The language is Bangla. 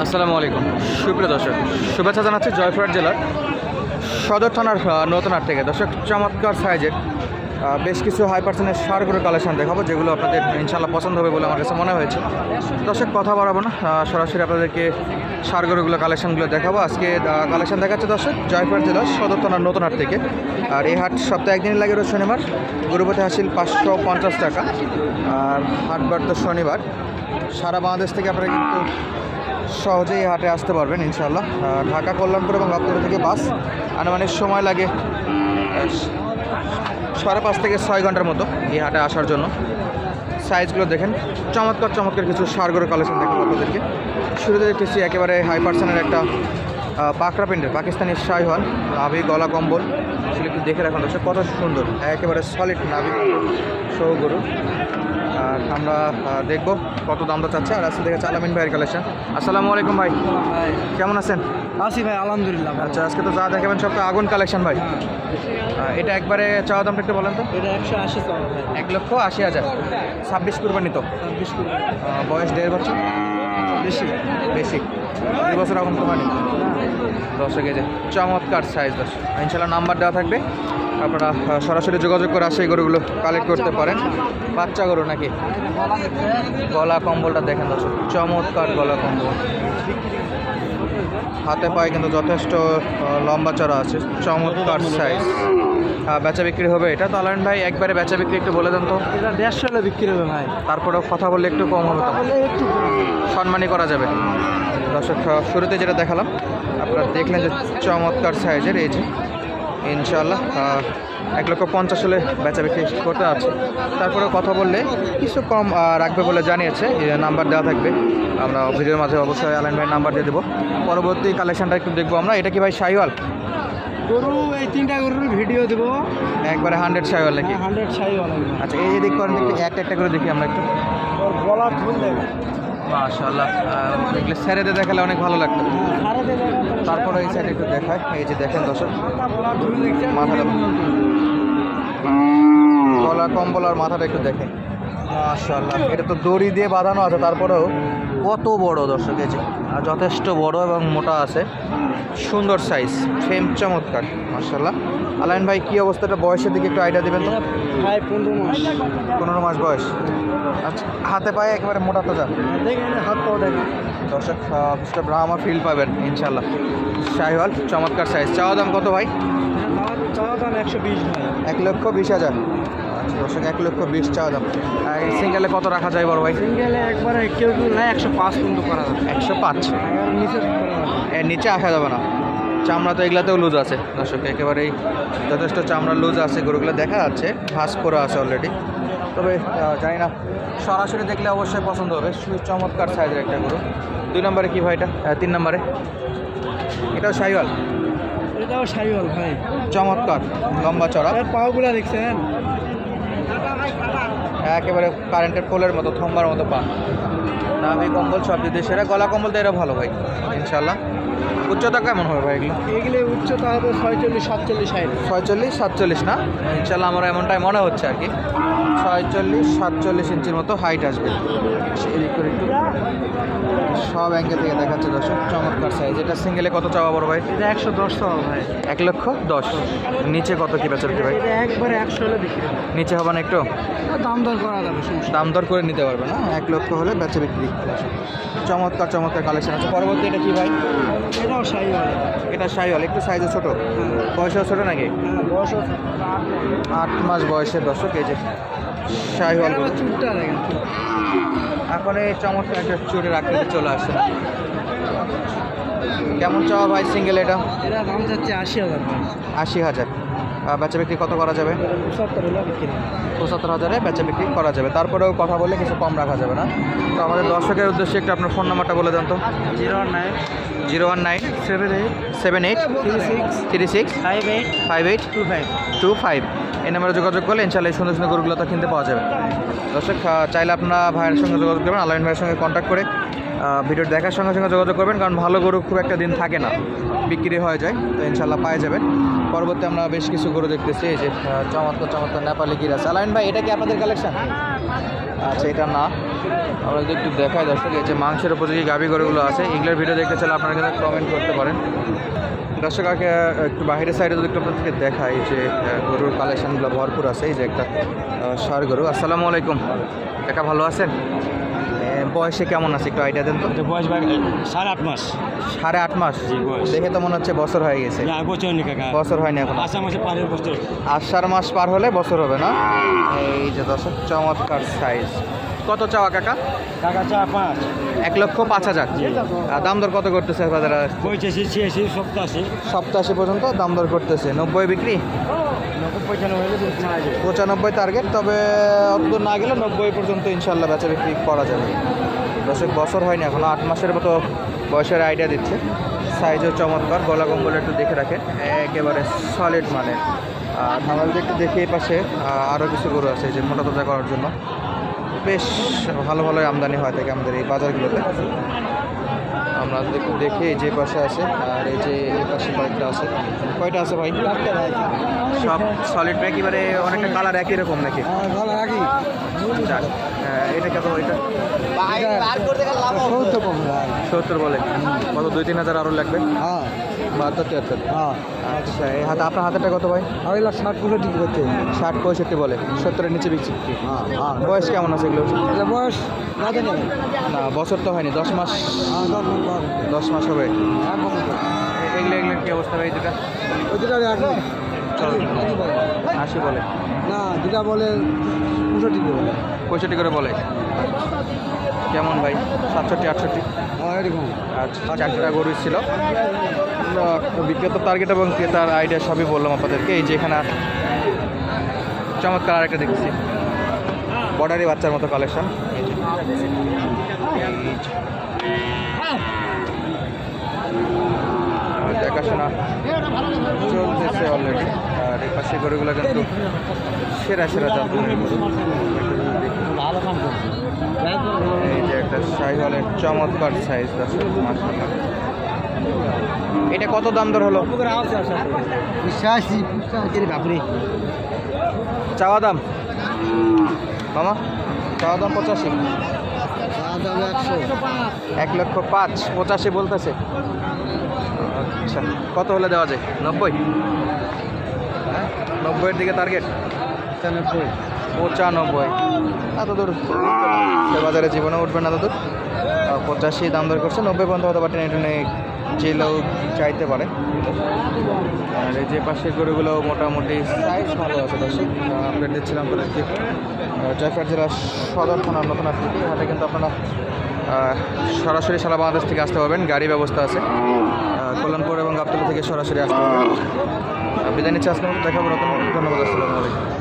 আসসালামু আলাইকুম সুপ্রিয় দর্শক, শুভেচ্ছা জানাচ্ছি জয়পুরহাট জেলার সদর থানার নতুন হাট থেকে। দর্শক, চমৎকার সাইজের বেশ কিছু হাই পার্সেন্টের সার গরুর কালেকশন দেখাবো, যেগুলো আপনাদের ইনশাল্লাহ পছন্দ হবে বলে আমার কাছে মনে হয়েছে। দর্শক, কথা বাড়াবো না, সরাসরি আপনাদেরকে সার গরুগুলো কালেকশনগুলো দেখাবো। আজকে কালেকশন দেখাচ্ছে দর্শক জয়পুরহাট জেলার সদর থানার নতুন হাট থেকে। আর এই হাট সপ্তাহে একদিনই লাগে, রোজ শনিবার। গরুপতি হাসিল 550 টাকা, আর হাটবার তো শনিবার। সারা বাংলাদেশ থেকে আপনারা কিন্তু সহজেই হাটে আসতে পারবেন ইনশাল্লাহ। ঢাকা, কল্যাণপুর এবং গাবতলী থেকে বাস আনুমানিক সময় লাগে 5.5 থেকে 6 ঘন্টার মতো এই হাটে আসার জন্য। সাইজগুলো দেখেন, চমৎকার চমৎকার কিছু সার গরুর কালেকশন দেখাবো আপনাদেরকে। শুরুতে দেখতেছি একেবারে হাই পার্সেন্টের একটা পাকড়া প্রিন্টের পাকিস্তানি শাহিওয়াল, নাভি গলা কম্বল। আসলে একটু দেখে রাখুন দর্শক, কত সুন্দর, একেবারে সলিড নাভি সহ গরু। আর আমরা দেখবো কত দামটা চাচ্ছে। আর আজকে দেখে আলামিন ভাইয়ের কালেকশন। আসসালামু আলাইকুম ভাই, কেমন আছেন? আছি ভাই, আলহামদুলিল্লাহ। আচ্ছা, আজকে তো যা দেখাবেন সব তো আগুন কালেকশন ভাই। এটা একবারে চাওয়া দামটা একটু বলেন তো। এটা 180 টাকা ভাই। 1,80,000। 26 কুরবানি তো, 26 করে বয়স 1.5 বছর, বেশি বেশি 2 বছর এখন কুরবানি। দর্শক, এই যে চমৎকার সাইজ দর্শক, ইনশাল্লাহ নাম্বার দেওয়া থাকবে, আপনারা সরাসরি যোগাযোগ করে আসে এই গরুগুলো কালেক্ট করতে পারেন। বাচ্চা গরু নাকি? গলা কম্বলটা দেখেন দর্শক, চমৎকার গলা কম্বল। হাতে পায়ে কিন্তু যথেষ্ট লম্বা চড়া আছে, চমৎকার সাইজ। বেচা বিক্রি হবে এটা তো? আলামিন ভাই, একবারে বেচা বিক্রি একটু বলে দেন তো। এটা 150 হলে বিক্রি হবে ভাই। তারপরেও কথা বললে একটু কম হবে তো, একটু সম্মানই করা যাবে। দর্শক, শুরুতে যেটা দেখালাম আপনারা দেখলেন যে চমৎকার সাইজের, এই যে ইনশাআল্লাহ 1,50,000 হলে বেচা বিক্রি করতে আছে। তারপরে কথা বললে কিছু কম রাখবে বলে জানিয়েছে, নাম্বার দেওয়া থাকবে। আমরা ভিডিওর মাঝে অবশ্যই আলামিন ভাইয়ের নাম্বার দিয়ে দেবো। পরবর্তী কালেকশনটা একটু দেখবো আমরা। এটা কি ভাই শাহিওয়াল গরু? এই 3টা গরুর ভিডিও দেবো। একবারে 100 শাহিওয়াল নাকি? 100 শাহিওয়াল। আচ্ছা, এই দিক করেন দেখি, একটা একটা করে দেখি আমরা একটু। ওর গলা ফুল দেবে মাশাআল্লাহ, দেখলে ছেড়ে দিয়ে দেখালে অনেক ভালো লাগতো। সারা দে দেখা। তারপরে এই সাইডে একটু দেখায়, এই যে দেখেন দর্শক, গলা ফুল দেখছেন, মাথাটা, গলা কম্বল আর মাথাটা একটু দেখেন। মাশাআল্লাহ, এটা তো দড়ি দিয়ে বাঁধানো আছে, তারপরেও কত বড় দর্শক, এই যে যথেষ্ট বড় এবং মোটা আছে, সুন্দর সাইজ, ফ্রেম চমৎকার মাশাআল্লাহ। আলামিন ভাই, কি অবস্থাটা, বয়সের দিকে একটু আইডিয়া দেবেন তো? ভাই 15 মাস। 15 মাস বয়স। আচ্ছা, হাতে পায়ে একেবারে মোটা তো যা দেখেন, হাত পাও দেখেন দর্শক, কিছুটা ব্রাহ্মা ফিল পাবেন ইনশাল্লাহ। শাহিওয়াল, চমৎকার সাইজ। চাওয়া দাম কত ভাই? চাওয়া দাম 120 ভাই। 1,20,000। আচ্ছা দর্শক, 1,20,000 চাওয়া দাম। সিঙ্গেলে কত রাখা যায় বড় ভাই? সিঙ্গেলে একবারে কেউ নাই 105 পর্যন্ত করা যাবে। 105 এর নিচে করা যাবে। এর নিচে আসা যাবে না। চামড়া তো এগুলাতেও লুজ আছে দর্শক, একেবারেই যথেষ্ট চামড়া লুজ আছে, গরুগুলো দেখা যাচ্ছে, ঘাস করা আছে অলরেডি। তবে জানি না, সরাসরি দেখলে অবশ্যই পছন্দ হবে। চমৎকার সাইজের একটা গরু। 2 নম্বরে কি ভাই এটা? 3 নম্বরে এটাও শাহিওয়াল। এটাও শাহিওয়াল ভাই, চমৎকার লম্বা চড়া, এর পাগুলা দেখছেন একেবারে কারেন্টের পোলের মতো, থম্বার মতো পা। নাভি কম্বল সব যদি সেরা, গলা কম্বল তো এরা ভালো ভাই ইনশাল্লাহ। উচ্চতা কেমন হবে ভাই এগুলো? এগুলো উচ্চতা হবে 46, 47, 60। 46, 47 না? ইনশাল্লাহ আমার এমনটাই মনে হচ্ছে আর কি। 46, 47 ইঞ্চির মতো হাইট আসবে। এদিক করে একটু সব অ্যাঙ্গেল থেকে দেখাচ্ছে দর্শক, চমৎকার সাইজ। এটা সিঙ্গেলে কত চাওয়া বড় ভাই? এটা 110 টাকা ভাই। 1,10,000। নিচে কত কি বেচা বিক্রি ভাই? এটা একবারে 100 হলে বিক্রি হবে। নিচে হবে না একটু? দাম দর করা যাবে, সমস্যা দাম দর করে নিতে পারবে না? 1,00,000 হলে বেচা বিক্রি। চমৎকার চমৎকার কালেকশন আছে। পরবর্তী এটা কি ভাই? এটাও শাহিওয়াল। এটা শাহিওয়াল, একটু সাইজে ছোট, বয়সেও ছোট নাকি? বয়স 8 মাস বয়সের দর্শক, এই যে শাহিওয়াল। চুটটা দেখেন, এখন এই চমৎকার একটা চুটের আকৃতি চলে আসছে। কেমন চাওয়া ভাই সিঙ্গেল এটা? এটা দাম যাচ্ছে 80,000 ভাই। 80,000। বেচা বিক্রি কত করা যাবে? 75 হলে বিক্রি হবে। 75,000-এ বেচা বিক্রি করা যাবে। তারপরেও কথা বললে কিছু কম রাখা যাবে না? তো আমাদের দর্শকের উদ্দেশ্যে একটু আপনার ফোন নাম্বারটা বলে দেন তো। 019 019 78 78 36 58 58 25। 25। এই নাম্বারে যোগাযোগ করলে ইনশাআল্লাহ এই সুন্দর সুন্দর গরুগুলো তো কিনতে পাওয়া যাবে। দর্শক, চাইলে আপনারা ভাইয়ের সঙ্গে যোগাযোগ করবেন, আলামিন ভাইয়ের সঙ্গে কন্ট্যাক্ট করে ভিডিও দেখার সঙ্গে সঙ্গে যোগাযোগ করবেন, কারণ ভালো গরু খুব একটা দিন থাকে না, বিক্রি হয়ে যায়, তো ইনশাআল্লাহ পাওয়া যাবেন। পরবর্তী আমরা বেশ কিছু গরু দেখতেছি, এই যে চমৎকার চমৎকার নেপালি গির আছে। আলামিন ভাই, এটা কি আপনাদের কালেকশন? আচ্ছা এটা না, আমরা যদি একটু দেখাই দর্শক, এই যে মাংসের উপযোগী গাভী গরুগুলো আছে, এগুলোর ভিডিও দেখতে চাইলে আপনারা কিন্তু কমেন্ট করতে পারেন। দর্শক আগে একটু বাইরের সাইডে যদি একটু আপনাদেরকে দেখাই, যে গরুর কালেকশনগুলো ভরপুর আছে। এই যে একটা ষাঁড় গরু। আসসালামু আলাইকুম কাকা, ভালো আছেন? বয়সে কেমন আছে একটু আইডিয়া দেন তো। বয়স 8.5 মাস। 8.5 মাস? জি, বয়স। দেখে তো মনে হচ্ছে বছর হয়ে গেছে। বছর নেই কাকা, বছর হয়নি এখন। আষাঢ় মাসে পারের বছর। আষাঢ় মাস পার হলে বছর হবে না? এই যে দর্শক চমৎকার সাইজ। কত চাওয়া কাকা? কাকা চা 5। 1,05,000। দাম দর কত করতেছে বাজারে? 85, 86, 87। 87 পর্যন্ত দাম দর করতেছে। 90 বিক্রি? 95 টার্গেট, তবে অতদূর না গেলে 90 পর্যন্ত ইনশাল্লাহ বেচা বিক্রি করা যাবে। দর্শক বছর হয়নি এখনো, 8 মাসের মতো বয়সের আইডিয়া দিচ্ছে। সাইজও চমৎকার, গলা কম্বল একটু দেখে রাখেন, একেবারে সলিড মানের। আর আমাদের একটু দেখে এই পাশে আরও কিছু গরু আছে যে মোটা তাজা করার জন্য, বেশ ভালো ভালো আমদানি হয় থাকে আমাদের এই বাজারগুলোতে। আমরা একটু দেখে যে পাশে আছে, আর এই যে এই পাশে কয়েকটা আছে। কয়টা আছে ভাই? সব সলিড একেবারে, অনেকটা কালার একই রকম নাকি? আচ্ছা, এটা কত? এটা 70 বলে। কত 2-3 হাজার আরও লাগবে? 72-73। আচ্ছা, এই হাতে আপনার হাতেটা কত ভাই? 60-65 করতে। 60-65 বলে, 70-এর নিচে বিক্রি। বয়স কেমন আছে এগুলো? বয়স না, বছর তো হয়নি, 10 মাস। 10 মাস হবে। এগুলো কি অবস্থা ভাই? যেটা 80 বলে না, যেটা বলে 65 করে বলে। কেমন ভাই? 67-68? এরকম। আচ্ছা, 4টা গরু ছিল। বিক্রেতার টার্গেট এবং ক্রেতার আইডিয়া সবই বললাম আপনাদেরকে। এই যে এখানে চমৎকার আরেকটা দেখছি, বর্ডারি বাচ্চার মতো কালেকশন। দেখাশোনা চলতেছে অলরেডি। আর এই পাশে গরুগুলো কিন্তু সেরা সেরা জাতের গরু। ভালো কাম করছে। এই যে একটা শাহিওয়ালের চমৎকার সাইজ, মাশাআল্লাহ। এটা কত দাম দর হলো? চাওয়া দাম মামা? চাওয়া দাম 85? 1,05,000। 85 বলতেছে। আচ্ছা, কত হলে দেওয়া যায়? 90? 90-এর দিকে টার্গেট? 95? এত দূর বাজারে জীবনে উঠবে না, এত দূর। 85 দাম দর করছে, 90 পর্যন্ত হতে পারে, এটা জেলেও চাইতে পারে। আর এই যে পাশের গরুগুলো মোটামুটি সাইজ ভালো আছে। দর্শক আপডেট দিচ্ছিলাম আপনাদেরকে জয়পুরহাট জেলার সদর থানার নতুন হাট থেকে। হাটে কিন্তু আপনারা সরাসরি সারা বাংলাদেশ থেকে আসতে পারবেন, গাড়ি ব্যবস্থা আছে। কল্যাণপুর এবং গাবতলী থেকে সরাসরি আসতে পারবেন। বিদায় নিচ্ছে, আজকে দেখাবো নতুন। ধন্যবাদ, আসসালামু আলাইকুম।